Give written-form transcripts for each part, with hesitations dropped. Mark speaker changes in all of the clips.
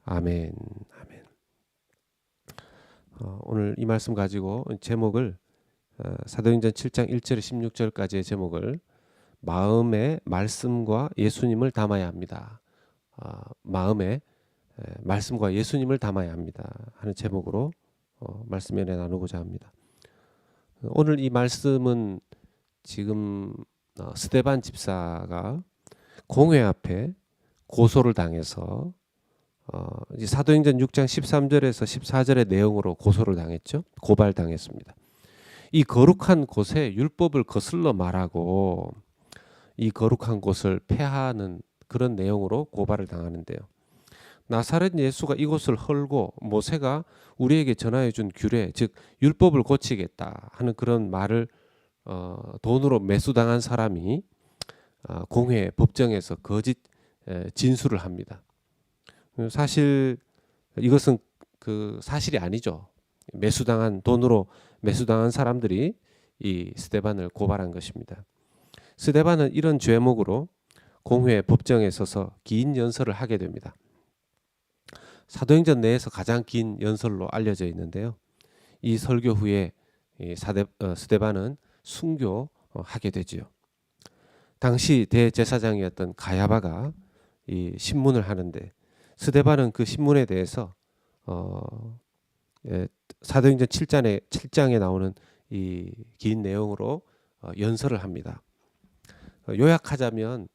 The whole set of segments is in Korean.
Speaker 1: 아멘. 아멘. 오늘 이 말씀 가지고 제목을 사도행전 7장 1절 16절까지의 제목을 마음의 말씀과 예수님을 담아야 합니다. 마음에 말씀과 예수님을 담아야 합니다 하는 제목으로 말씀 연애 나누고자 합니다. 오늘 이 말씀은 지금 스데반 집사가 공회 앞에 고소를 당해서 이제 사도행전 6장 13절에서 14절의 내용으로 고소를 당했죠. 고발당했습니다. 이 거룩한 곳에 율법을 거슬러 말하고 이 거룩한 곳을 폐하는 그런 내용으로 고발을 당하는데요. 나사렛 예수가 이곳을 헐고 모세가 우리에게 전하여 준 규례, 즉 율법을 고치겠다 하는 그런 말을 돈으로 매수당한 사람이 공회 법정에서 거짓 진술을 합니다. 사실 이것은 그 사실이 아니죠. 돈으로 매수당한 사람들이 이 스데반을 고발한 것입니다. 스데반은 이런 죄목으로 공회 법정에 서서 긴 연설을 하게 됩니다. 사도행전 내에서 가장 긴 연설로 알려져 있는데요. 이 설교 후에 스데반은 순교하게 되지요. 당시 대제사장이었던 가야바가 이 신문을 하는데 스데반은 그 신문에 대해서 사도행전 7장에 나오는 이 긴 내용으로 연설을 합니다. 요약하자면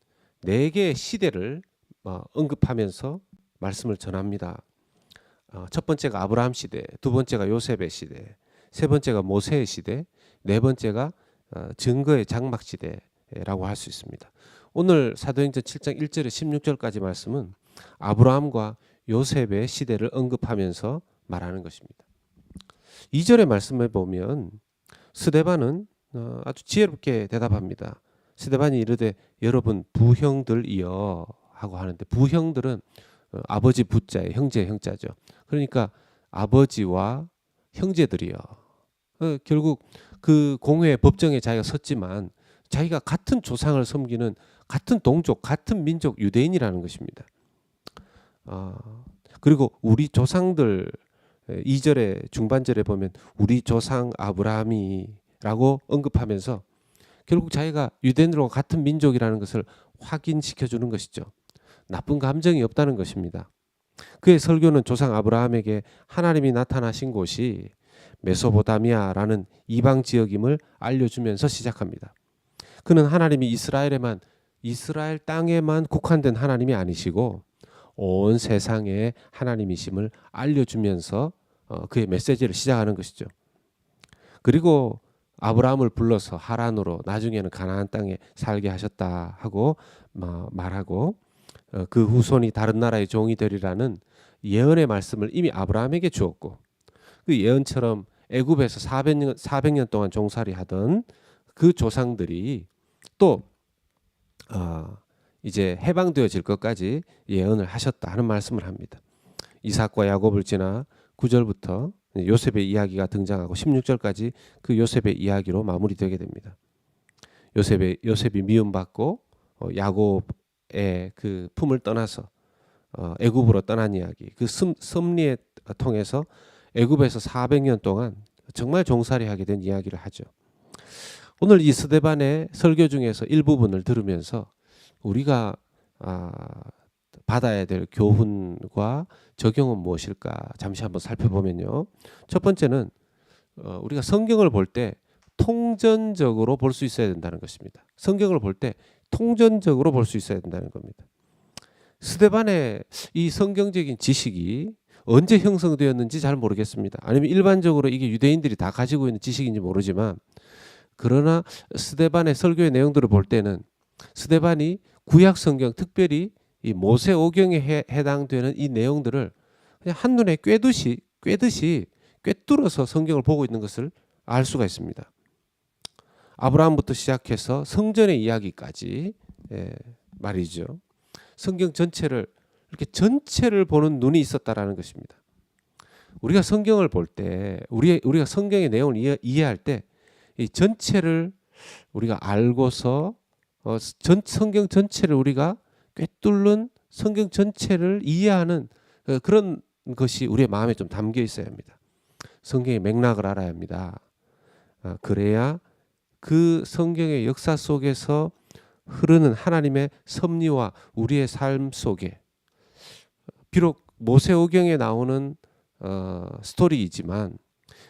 Speaker 1: 4개의 시대를 언급하면서 말씀을 전합니다. 첫 번째가 아브라함 시대, 두 번째가 요셉의 시대, 세 번째가 모세의 시대, 네 번째가 증거의 장막 시대라고 할 수 있습니다. 오늘 사도행전 7장 1절에 16절까지 말씀은 아브라함과 요셉의 시대를 언급하면서 말하는 것입니다. 2절의 말씀에 보면 스데반은 아주 지혜롭게 대답합니다. 스데반이 이르되 여러분 부형들이여 하고 하는데 부형들은 아버지 부자의 형제의 형자죠. 그러니까 아버지와 형제들이여. 결국 그 공회 법정에 자기가 섰지만 자기가 같은 조상을 섬기는 같은 동족, 같은 민족 유대인이라는 것입니다. 그리고 우리 조상들 2절의 중반절에 보면 우리 조상 아브라함이라고 언급하면서 결국 자기가 유대인들과 같은 민족이라는 것을 확인시켜 주는 것이죠. 나쁜 감정이 없다는 것입니다. 그의 설교는 조상 아브라함에게 하나님이 나타나신 곳이 메소포타미아라는 이방 지역임을 알려주면서 시작합니다. 그는 하나님이 이스라엘 땅에만 국한된 하나님이 아니시고 온 세상의 하나님이심을 알려주면서 그의 메시지를 시작하는 것이죠. 그리고 아브라함을 불러서 하란으로 나중에는 가나안 땅에 살게 하셨다 하고 말하고 그 후손이 다른 나라의 종이 되리라는 예언의 말씀을 이미 아브라함에게 주었고 그 예언처럼 애굽에서 400년 동안 종살이 하던 그 조상들이 또 이제 해방되어질 것까지 예언을 하셨다 하는 말씀을 합니다. 이삭과 야곱을 지나 9절부터 요셉의 이야기가 등장하고 16절까지 그 요셉의 이야기로 마무리되게 됩니다. 요셉이 미움받고 야곱의 그 품을 떠나서 애굽으로 떠난 이야기, 그 섭리에 통해서 애굽에서 400년 동안 정말 종살이하게 된 이야기를 하죠. 오늘 이 스데반의 설교 중에서 일부분을 들으면서 우리가 받아야 될 교훈과 적용은 무엇일까 잠시 한번 살펴보면요. 첫 번째는 우리가 성경을 볼 때 통전적으로 볼 수 있어야 된다는 것입니다. 성경을 볼 때 통전적으로 볼 수 있어야 된다는 겁니다. 스데반의 이 성경적인 지식이 언제 형성되었는지 잘 모르겠습니다. 아니면 일반적으로 이게 유대인들이 다 가지고 있는 지식인지 모르지만 그러나 스데반의 설교의 내용들을 볼 때는 스데반이 구약 성경 특별히 이 모세오경에 해당되는 이 내용들을 그냥 한눈에 꿰듯이 꿰뚫어서 성경을 보고 있는 것을 알 수가 있습니다. 아브라함부터 시작해서 성전의 이야기까지 말이죠. 성경 전체를 이렇게 전체를 보는 눈이 있었다라는 것입니다. 우리가 성경을 볼 때 우리가 성경의 내용을 이해할 때 이 전체를 우리가 알고서 성경 전체를 우리가 꿰뚫는 성경 전체를 이해하는 그런 것이 우리의 마음에 좀 담겨 있어야 합니다. 성경의 맥락을 알아야 합니다. 그래야 그 성경의 역사 속에서 흐르는 하나님의 섭리와 우리의 삶 속에, 비록 모세오경에 나오는 스토리이지만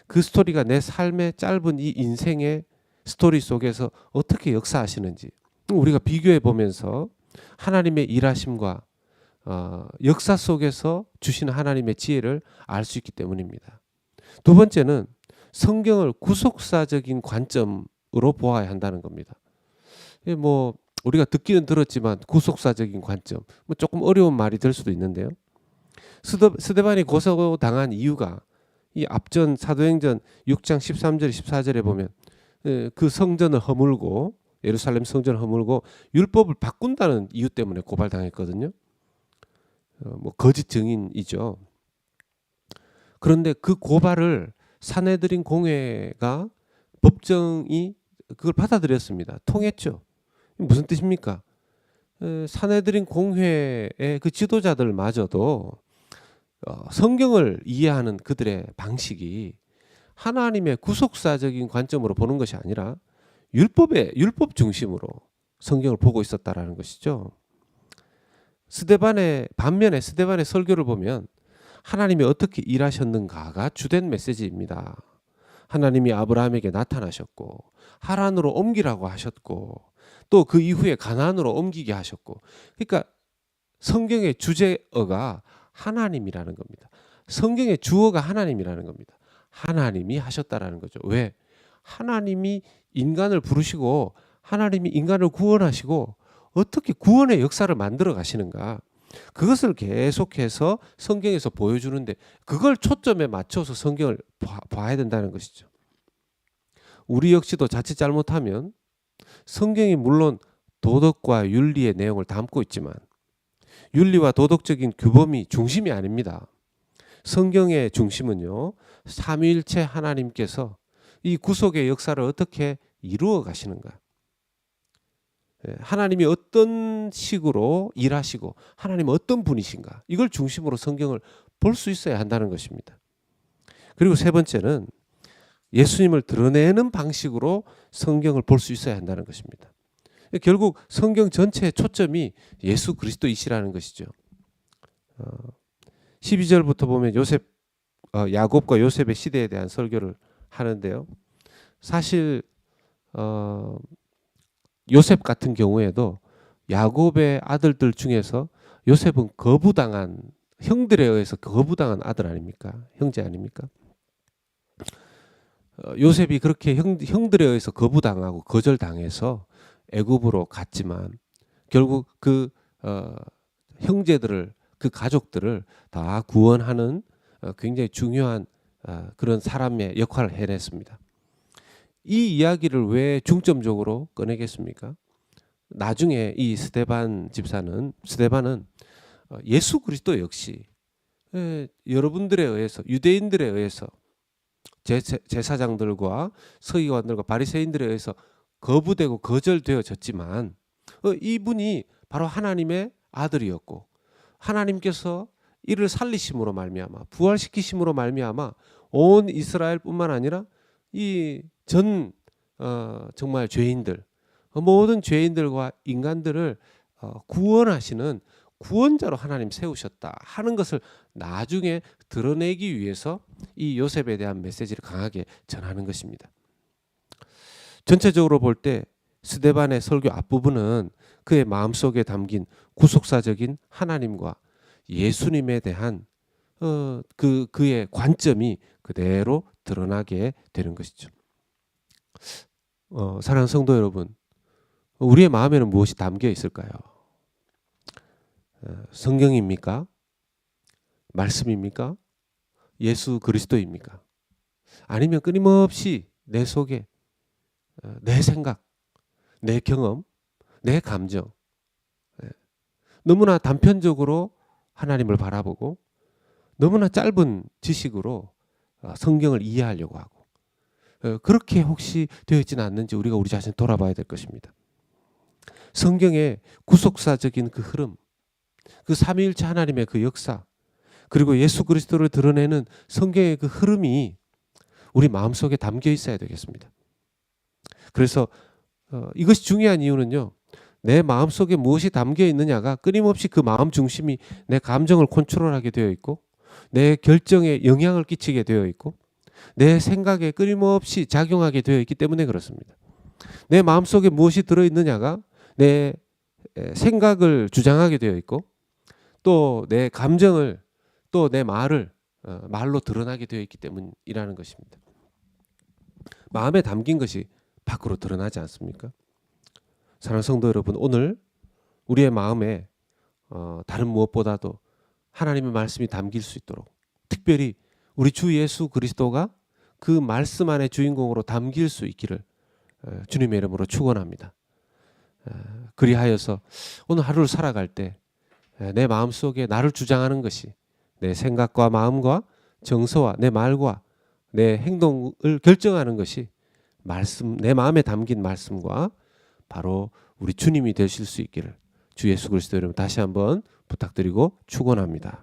Speaker 1: 그 스토리가 내 삶의 짧은 이 인생의 스토리 속에서 어떻게 역사하시는지 우리가 비교해 보면서 하나님의 일하심과 역사 속에서 주시는 하나님의 지혜를 알 수 있기 때문입니다. 두 번째는 성경을 구속사적인 관점으로 보아야 한다는 겁니다. 뭐 우리가 듣기는 들었지만 구속사적인 관점, 뭐 조금 어려운 말이 될 수도 있는데요. 스데반이 고소당한 이유가 이 앞전 사도행전 6장 13절 14절에 보면 그 성전을 허물고 예루살렘 성전을 허물고 율법을 바꾼다는 이유 때문에 고발당했거든요. 뭐 거짓 증인이죠. 그런데 그 고발을 사내들인 공회가 법정이 그걸 받아들였습니다. 통했죠. 무슨 뜻입니까? 사내들인 공회의 그 지도자들마저도 성경을 이해하는 그들의 방식이 하나님의 구속사적인 관점으로 보는 것이 아니라 율법 중심으로 성경을 보고 있었다라는 것이죠. 반면에 스데반의 설교를 보면 하나님이 어떻게 일하셨는가가 주된 메시지입니다. 하나님이 아브라함에게 나타나셨고 하란으로 옮기라고 하셨고 또 그 이후에 가나안으로 옮기게 하셨고, 그러니까 성경의 주제어가 하나님이라는 겁니다. 성경의 주어가 하나님이라는 겁니다. 하나님이 하셨다라는 거죠. 왜? 하나님이 인간을 부르시고 하나님이 인간을 구원하시고 어떻게 구원의 역사를 만들어 가시는가, 그것을 계속해서 성경에서 보여주는데 그걸 초점에 맞춰서 성경을 봐야 된다는 것이죠. 우리 역시도 자칫 잘못하면 성경이 물론 도덕과 윤리의 내용을 담고 있지만 윤리와 도덕적인 규범이 중심이 아닙니다. 성경의 중심은요, 삼위일체 하나님께서 이 구속의 역사를 어떻게 이루어 가시는가, 하나님이 어떤 식으로 일하시고 하나님은 어떤 분이신가, 이걸 중심으로 성경을 볼 수 있어야 한다는 것입니다. 그리고 세 번째는 예수님을 드러내는 방식으로 성경을 볼 수 있어야 한다는 것입니다. 결국 성경 전체의 초점이 예수 그리스도이시라는 것이죠. 12절부터 보면 야곱과 요셉의 시대에 대한 설교를 하는데요. 사실 요셉 같은 경우에도 야곱의 아들들 중에서 요셉은 형들에 의해서 거부당한 아들 아닙니까? 형제 아닙니까? 요셉이 그렇게 형들에 의해서 거부당하고 거절당해서 애굽으로 갔지만 결국 그 형제들을, 그 가족들을 다 구원하는 굉장히 중요한 그런 사람의 역할을 해냈습니다. 이 이야기를 왜 중점적으로 꺼내겠습니까? 나중에 이 스데반은 예수 그리스도 역시 여러분들에 의해서, 유대인들에 의해서, 제사장들과 서기관들과 바리새인들에 의해서 거부되고 거절되어졌지만 이분이 바로 하나님의 아들이었고 하나님께서 이를 살리심으로 말미암아, 부활시키심으로 말미암아 온 이스라엘뿐만 아니라 이 정말 죄인들, 모든 죄인들과 인간들을 구원하시는 구원자로 하나님 세우셨다 하는 것을 나중에 드러내기 위해서 이 요셉에 대한 메시지를 강하게 전하는 것입니다. 전체적으로 볼 때 스데반의 설교 앞부분은 그의 마음속에 담긴 구속사적인 하나님과 예수님에 대한 그의 관점이 그대로 드러나게 되는 것이죠. 사랑하는 성도 여러분, 우리의 마음에는 무엇이 담겨 있을까요? 성경입니까? 말씀입니까? 예수 그리스도입니까? 아니면 끊임없이 내 속에 내 생각, 내 경험, 내 감정, 너무나 단편적으로 하나님을 바라보고 너무나 짧은 지식으로 성경을 이해하려고 하고, 그렇게 혹시 되어 있지는 않는지 우리가 우리 자신을 돌아봐야 될 것입니다. 성경의 구속사적인 그 흐름, 그 삼위일체 하나님의 그 역사, 그리고 예수 그리스도를 드러내는 성경의 그 흐름이 우리 마음속에 담겨 있어야 되겠습니다. 그래서 이것이 중요한 이유는요. 내 마음속에 무엇이 담겨 있느냐가 끊임없이 그 마음 중심이 내 감정을 컨트롤하게 되어 있고 내 결정에 영향을 끼치게 되어 있고 내 생각에 끊임없이 작용하게 되어 있기 때문에 그렇습니다. 내 마음속에 무엇이 들어있느냐가 내 생각을 주장하게 되어 있고 또 내 감정을 또 내 말을 말로 드러나게 되어 있기 때문이라는 것입니다. 마음에 담긴 것이 밖으로 드러나지 않습니까? 사랑하는 성도 여러분, 오늘 우리의 마음에 다른 무엇보다도 하나님의 말씀이 담길 수 있도록 특별히 우리 주 예수 그리스도가 그 말씀 안에 주인공으로 담길 수 있기를 주님의 이름으로 축원합니다. 그리하여서 오늘 하루를 살아갈 때 내 마음속에 나를 주장하는 것이 내 생각과 마음과 정서와 내 말과 내 행동을 결정하는 것이 말씀, 내 마음에 담긴 말씀과 바로 우리 주님이 되실 수 있기를 주 예수 그리스도 이름 다시 한번 부탁드리고 축원합니다.